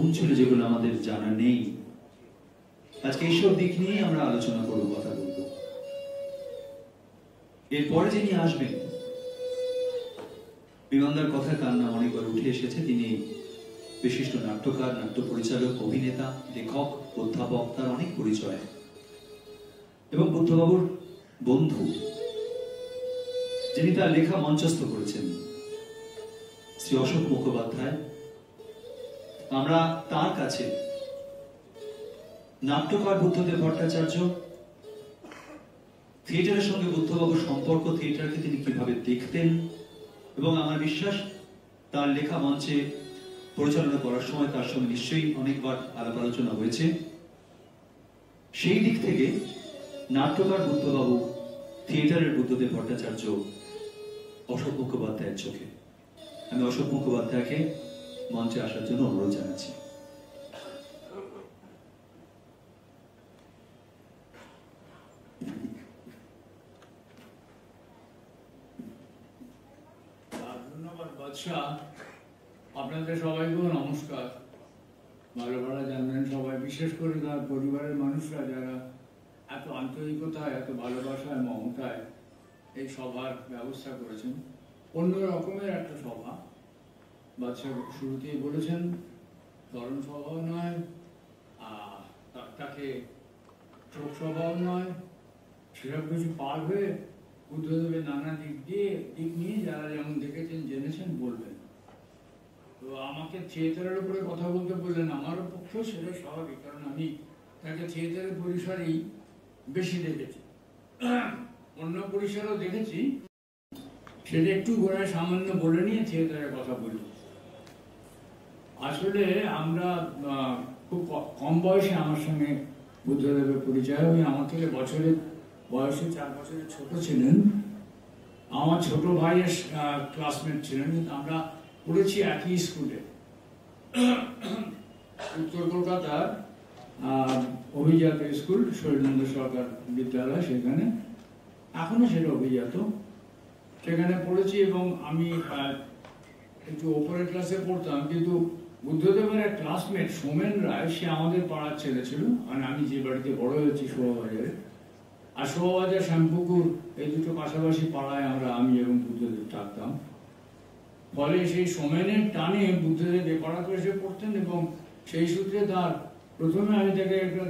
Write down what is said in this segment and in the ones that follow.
গুণ ছিল যেগুলো আমাদের জানা নেই। আজকে এইসব দিক নিয়ে আমরা আলোচনা করব, কথা বলব। এরপরে যিনি আসবেন, বিমানদার কথা কার নাম অনেকবার উঠে এসেছে। তিনি বিশিষ্ট নাট্যকার, নাট্য পরিচালক, অভিনেতা, লেখক, অধ্যাপক, তার অনেক পরিচয়। এবং বুদ্ধবাবুর বন্ধু, যিনি তার লেখা মঞ্চস্থ করেছেন, শ্রী অশোক মুখোপাধ্যায়। আমরা তার কাছে নাট্যকার বুদ্ধদেব ভট্টাচার্য, থিয়েটারের সঙ্গে বুদ্ধবাবুর সম্পর্ক, থিয়েটারকে তিনি কিভাবে দেখতেন, এবং আমার বিশ্বাস তার লেখা মঞ্চে পরিচালনা করার সময় তার সঙ্গে নিশ্চয়ই অনেকবার আলাপ আলোচনা হয়েছে। সেই দিক থেকে নাট্যকার বুদ্ধবাবু, থিয়েটারের বুদ্ধদেব ভট্টাচার্য অশোক মুখোপাধ্যায়ের চোখে। আমি অশোক মুখোপাধ্যায়কে মঞ্চে আসার জন্য অনুরোধ জানাচ্ছি। ধন্যবাদ বাদশাহ। আপনাদের সবাইকেও নমস্কার। ভালো ভালো জানবেন সবাই, বিশেষ করে তার পরিবারের মানুষরা যারা এত আন্তরিকতায়, এত ভালোবাসায়, মমতায় এই সভার ব্যবস্থা করেছেন। অন্য রকমের একটা সভা। বাদশাহ শুরুতেই বলেছেন, ধরন সভাও নয়, তাকে শোক সভাও নয়, সেসব কিছু পার হয়ে বুদ্ধদেবের নানা দিক নিয়ে যারা যেমন দেখেছেন, জেনেছেন, বলবেন। তো আমাকে থিয়েটারের উপরে কথা বলতে বললেন, আমারও পক্ষেও সেটা স্বাভাবিক, কারণ আমি তাকে থিয়েটারের পরিসরেই বেশি দেখেছি। অন্য পরিসরেও দেখেছি, সেটা একটু গোড়ায় সামান্য বলে নিয়ে থিয়েটারের কথা বলি। আসলে আমরা খুব কম বয়সে আমার সঙ্গে বুদ্ধদেবের পরিচয়। উনি আমার থেকে বয়সে 4 বছরের ছোট ছিলেন। আমার ছোট ভাইয়ের ক্লাসমেট ছিলেন, কিন্তু আমরা পড়েছি একই স্কুলে, উত্তর কলকাতার অভিজাত স্কুল, শরীরেন্দ্র সরকার বিদ্যালয়, সেখানে এখনো সেটা অভিজাত, সেখানে পড়েছি। এবং আমি একটু ওপরের ক্লাসে পড়তাম, কিন্তু বুদ্ধদেবের এক ক্লাসমেট সোমেন রায়, সে আমাদের পাড়ার ছেলে ছিল। আর আমি যে বাড়িতে বড় হয়েছি শোভাবাজারে, আর শোভাবাজার শ্যামপুকুর, এই দুটো পাশাপাশি পাড়ায় আমি এবং বুদ্ধদেব থাকতাম। ফলে সেই সোমেনের টানে বুদ্ধদেব এ পাড়াতে এসে পড়তেন, এবং সেই সূত্রে তার প্রথমে আমি তাকে একটা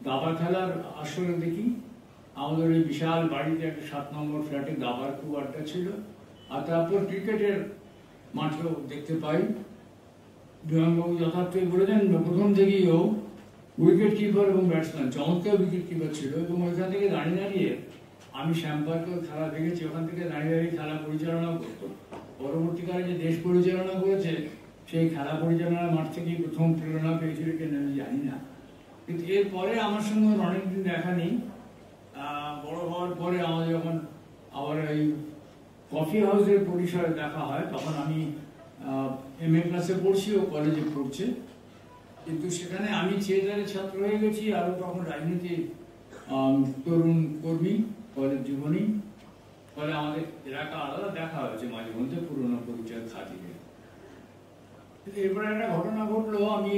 দাবা খেলার আসরে দেখি। আমাদের এই বিশাল বাড়িতে একটা 7 নম্বর ফ্ল্যাটে দাবার খুব আড্ডা ছিল। আর তারপর ক্রিকেটের মাঠেও দেখতে পাই। বিমানবাবু যথার্থই বলেছেন, প্রথম থেকেই ও উইকেট কিপার এবং ব্যাটসম্যান, চমৎকার উইকেট কিপার ছিল। এবং ওইখান থেকে দাঁড়িয়ে দাঁড়িয়ে আমি শ্যামপার্কেও খেলা দেখেছি, ওখান থেকে দাঁড়িয়ে দাঁড়িয়ে খেলা পরিচালনা করতো। পরবর্তীকালে যে দেশ পরিচালনা করেছে, সেই খেলা পরিচালনার মাঠ থেকেই প্রথম প্রেরণা পেয়েছিল কিনা আমি জানি না। কিন্তু এরপরে আমার সঙ্গে অনেকদিন দেখা নেই। বড় হওয়ার পরে আমাদের যখন আবার এই কফি হাউসের পরিসরে দেখা হয়, তখন আমি MA ক্লাসে পড়ছি, ও কলেজে পড়ছে। কিন্তু সেখানে আমি থিয়েটারের ছাত্র হয়ে গেছি, আরও তখন রাজনীতির তরুণ কর্মী কলেজ জীবনী। ফলে আমাদের এলাকা আলাদা দেখা হয়েছে মাঝে মধ্যে, পুরোনো পরিচয় খাতিরে। এরপরে একটা ঘটনা ঘটলো, আমি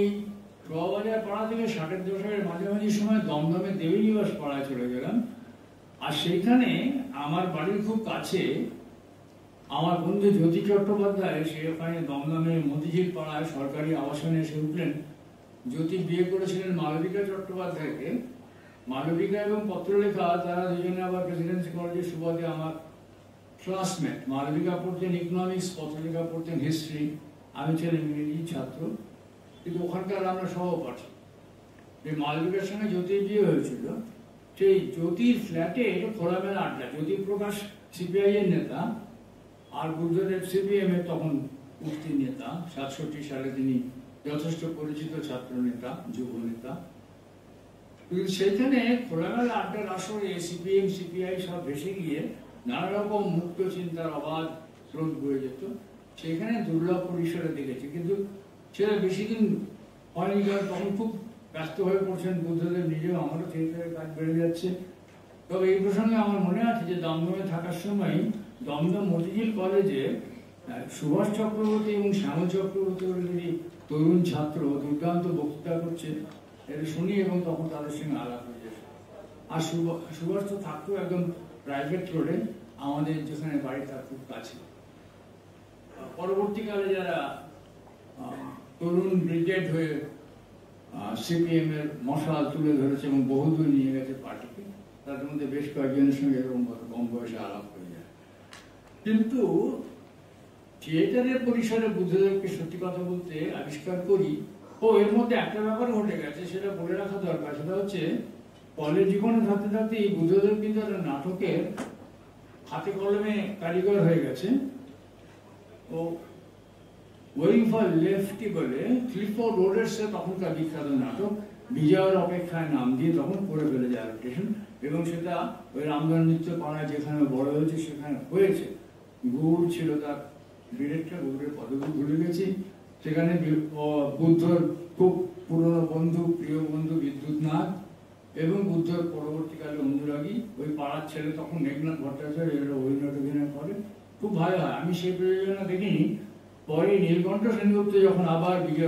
শোভাবাজার পাড়া থেকে 60-এর দশকের মাঝামাঝি সময় দমদমে দেবী নিবাস পাড়ায় চলে গেলাম। আর সেইখানে আমার বাড়ির খুব কাছে আমার বন্ধু জ্যোতি চট্টোপাধ্যায়, সে ওখানে দমদমে মতিঝিল পাড়ায় সরকারি আবাসনে এসে উঠলেন। জ্যোতি বিয়ে করেছিলেন মালবিকা চট্টোপাধ্যায়কে। মালবিকা এবং পত্রলেখা, তারা দুজনে আবার প্রেসিডেন্সি কলেজের সুবাদে আমার ক্লাসমেট। মালবিকা পড়তেন ইকোনমিক্স, পত্রলেখা পড়তেন হিস্ট্রি, আমি ছিলাম ইংরেজি ছাত্র। কিন্তু ওখানকার আমরা সহপাঠী। যে মালবিকার সঙ্গে জ্যোতির বিয়ে হয়েছিল, সেই জ্যোতির ফ্ল্যাটে এটা খোলামেলা আড্ডা। জ্যোতিপ্রকাশ CPI এর নেতা, আর বুদ্ধদেব CPM এর তখন উঠতি নেতা। 67 সালে তিনি যথেষ্ট পরিচিত ছাত্র নেতা, যুব নেতা। সেইখানে খোলামেলা আড্ডার আসরে CPM CPI সব ভেসে গিয়ে নানা রকম মুক্ত চিন্তার অবাধ স্রোত বয়ে যেত। সেখানে দুর্লভ পরিসরে দেখেছি, কিন্তু সেটা বেশি দিন হয়নি, কারণ তখন খুব ব্যস্ত হয়ে পড়ছেন বুদ্ধদেব নিজেও, আমারও থিয়েটারের কাজ বেড়ে যাচ্ছে। তবে এই প্রসঙ্গে আমার মনে আছে যে দমদমে থাকার সময় দমদম মতিঝিল কলেজে সুভাষ চক্রবর্তী এবং শ্যামল চক্রবর্তী যদি তরুণ ছাত্র দুর্দান্ত বক্তৃতা করছে এটা শুনি এবং তখন তাদের সঙ্গে আলাপ হয়ে যায়। আর সুভাষ তো থাকতো একদম প্রাইভেট রোডে, আমাদের যেখানে বাড়ি তার খুব কাছে। পরবর্তীকালে যারা তরুণ ব্রিগেড হয়ে সিপিএম এর মশাল তুলে ধরেছে এবং বহুদূর নিয়ে গেছে পার্টিকে, তাদের মধ্যে বেশ কয়েকজনের সঙ্গে এরকম কম বয়সে আলাপ হয়ে যায়। কিন্তু থিয়েটারের পরিসরে বুদ্ধদেবকে সত্যি কথা বলতে আবিষ্কার করি, এর মধ্যে একটা ব্যাপার ঘটে গেছে, সেটা বলে রাখা দরকার। সেটা হচ্ছে কলেজ জীবনে থাকতে থাকতে বুদ্ধদেব কিন্তু একটা নাটকের হাতে কলমে কারিগর হয়ে গেছে। ও ওয়েটিং ফর লেফটি বলে ক্লিফোর্ড রোডার্সের তখনকার বিখ্যাত নাটক বিজয়ের অপেক্ষায় নাম দিয়ে তখন করে ফেলেছে অ্যাডাপ্টেশন, এবং সেটা ওই রামধন মিত্র পাড়ায় যেখানে বড় হয়েছে সেখানে হয়েছে। গৌড় ছিল তার ডিরেক্টর, গৌড়ের পদবি ভুলে গেছি। সেখানে বুদ্ধর খুব পুরনো বন্ধু, প্রিয় বন্ধু বিদ্যুৎ নাথ এবং বুদ্ধর পরবর্তীকালে অনুরাগী ওই পাড়ার ছেলে তখন মেঘনাথ ভট্টাচার্য এরা অভিনয় করে, খুব ভালো হয়। আমি সেই প্রয়োজনে দেখিনি। পরে নীলকণ্ঠ সেনগুপ্ত যখন আবার বিজয়